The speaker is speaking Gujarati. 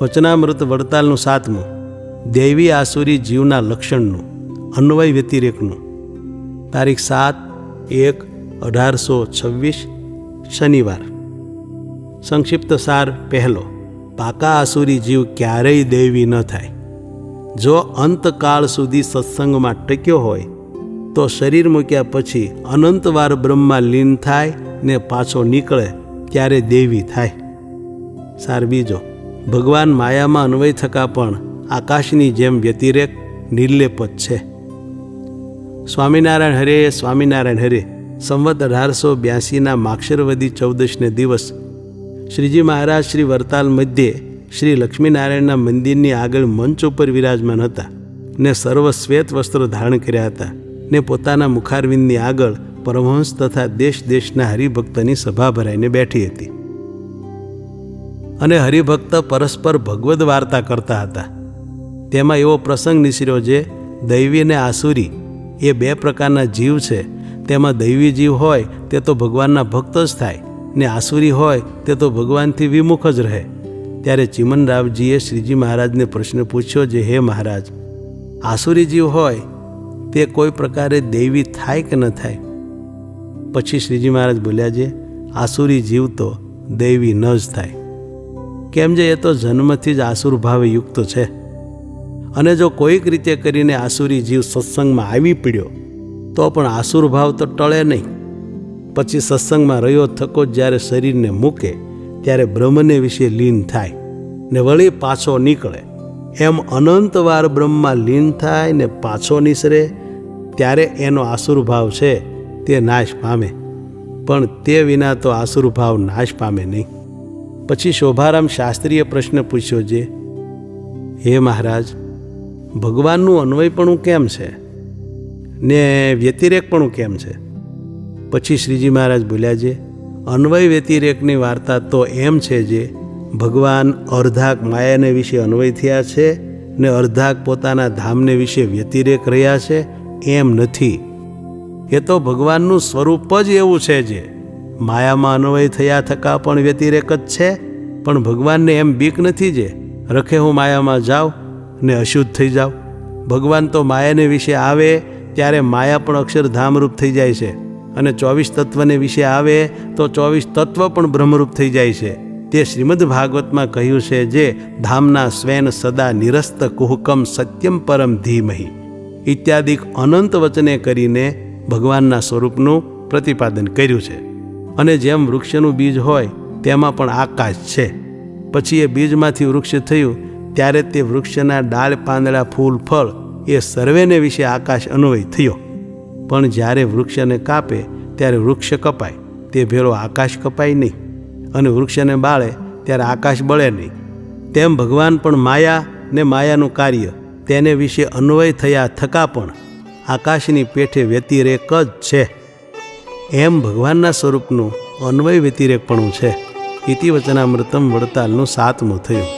વચનામૃત વડતાલનું 7મું, દૈવી આસુરી જીવના લક્ષણનું અન્વય વ્યતિરેકનું, તારીખ 7/1/1826 શનિવાર. સંક્ષિપ્ત સાર પહેલો. પાકા આસુરી જીવ ક્યારેય દૈવી ન થાય. જો અંતકાળ સુધી સત્સંગમાં ટક્યો હોય તો શરીર મૂક્યા પછી અનંતવાર બ્રહ્મમાં લીન થાય ને પાછો નીકળે ત્યારે દૈવી થાય. સાર બીજો. ભગવાન માયામાં અન્વય થકા પણ આકાશની જેમ વ્યતિરેક નિર્લેપ જ છે. સ્વામિનારાયણ હરે, સ્વામિનારાયણ હરે. સંવત 1882ના માક્ષરવદી 14ને દિવસ શ્રીજી મહારાજ શ્રી વરતાલ મધ્યે શ્રી લક્ષ્મીનારાયણના મંદિરની આગળ મંચ ઉપર વિરાજમાન હતા ને સર્વ શ્વેત વસ્ત્રો ધારણ કર્યા હતા ને પોતાના મુખારવિંદની આગળ પરમહંસ તથા દેશ દેશના હરિભક્તની સભા ભરાઈને બેઠી હતી અને હરિભક્ત પરસ્પર ભગવદ વાર્તા કરતા હતા. તેમાં એવો પ્રસંગ નિસર્યો જે દૈવી અને આસુરી એ 2 પ્રકારના જીવ છે. તેમાં દૈવી જીવ હોય તે તો ભગવાનના ભક્ત જ થાય ને આસુરી હોય તે તો ભગવાનથી વિમુખ જ રહે. ત્યારે ચિમનરાવજીએ શ્રીજી મહારાજને પ્રશ્ન પૂછ્યો જે, હે મહારાજ, આસુરી જીવ હોય તે કોઈ પ્રકારે દૈવી થાય કે ન થાય? પછી શ્રીજી મહારાજ બોલ્યા છે, આસુરી જીવ તો દૈવી ન જ થાય. કેમ જે એ તો જન્મથી જ આસુર ભાવે યુક્ત છે અને જો કોઈક રીતે કરીને આસુરી જીવ સત્સંગમાં આવી પડ્યો તો પણ આસુર ભાવ તો ટળે નહીં. પછી સત્સંગમાં રહ્યો થકો જ્યારે શરીરને મૂકે ત્યારે બ્રહ્મને વિશે લીન થાય ને વળી પાછો નીકળે. એમ અનંતવાર બ્રહ્મમાં લીન થાય ને પાછો નિસરે ત્યારે એનો આસુર ભાવ છે તે નાશ પામે, પણ તે વિના તો આસુર ભાવ નાશ પામે નહીં. પછી શોભારામ શાસ્ત્રીએ પ્રશ્ન પૂછ્યો છે, હે મહારાજ, ભગવાનનું અન્વયપણું કેમ છે ને વ્યતિરેકપણું કેમ છે? પછી શ્રીજી મહારાજ બોલ્યા છે, અન્વય વ્યતિરેકની વાર્તા તો એમ છે જે ભગવાન અર્ધાક માયાને વિશે અન્વય થયા છે ને અર્ધાક પોતાના ધામને વિશે વ્યતિરેક રહ્યા છે એમ નથી. એ તો ભગવાનનું સ્વરૂપ જ એવું છે જે માયામાં અન્વય થયા થકા પણ વ્યતિરેક જ છે. પણ ભગવાનને એમ બીક નથી જે રખે હું માયામાં જાઉં ને અશુદ્ધ થઈ જાઉં. ભગવાન તો માયાને વિશે આવે ત્યારે માયા પણ અક્ષરધામરૂપ થઈ જાય છે અને 24 તત્વને વિશે આવે તો 24 તત્વ પણ બ્રહ્મરૂપ થઈ જાય છે. તે શ્રીમદ ભાગવતમાં કહ્યું છે જે ધામના સ્વેન સદા નિરસ્ત કુહકમ સત્યમ પરમ ધીમહિ ઇત્યાદિક અનંત વચને કરીને ભગવાનના સ્વરૂપનું પ્રતિપાદન કર્યું છે. અને જેમ વૃક્ષનું બીજ હોય તેમાં પણ આકાશ છે. પછી એ બીજમાંથી વૃક્ષ થયું ત્યારે તે વૃક્ષના ડાળ પાંદડા ફૂલ ફળ એ સર્વેને વિશે આકાશ અન્વય થયો. પણ જ્યારે વૃક્ષને કાપે ત્યારે વૃક્ષ કપાય તે ભેળો આકાશ કપાય નહીં, અને વૃક્ષને બાળે ત્યારે આકાશ બળે નહીં. તેમ ભગવાન પણ માયા ને માયાનું કાર્ય તેને વિશે અન્વય થયા થકા પણ આકાશની પેઠે વ્યતિરેક જ છે. એમ ભગવાનના સ્વરૂપનું અન્વય વ્યતિરેકપણું છે. ઇતિ વચનામૃતમ વડતાલનું 7મું થયું.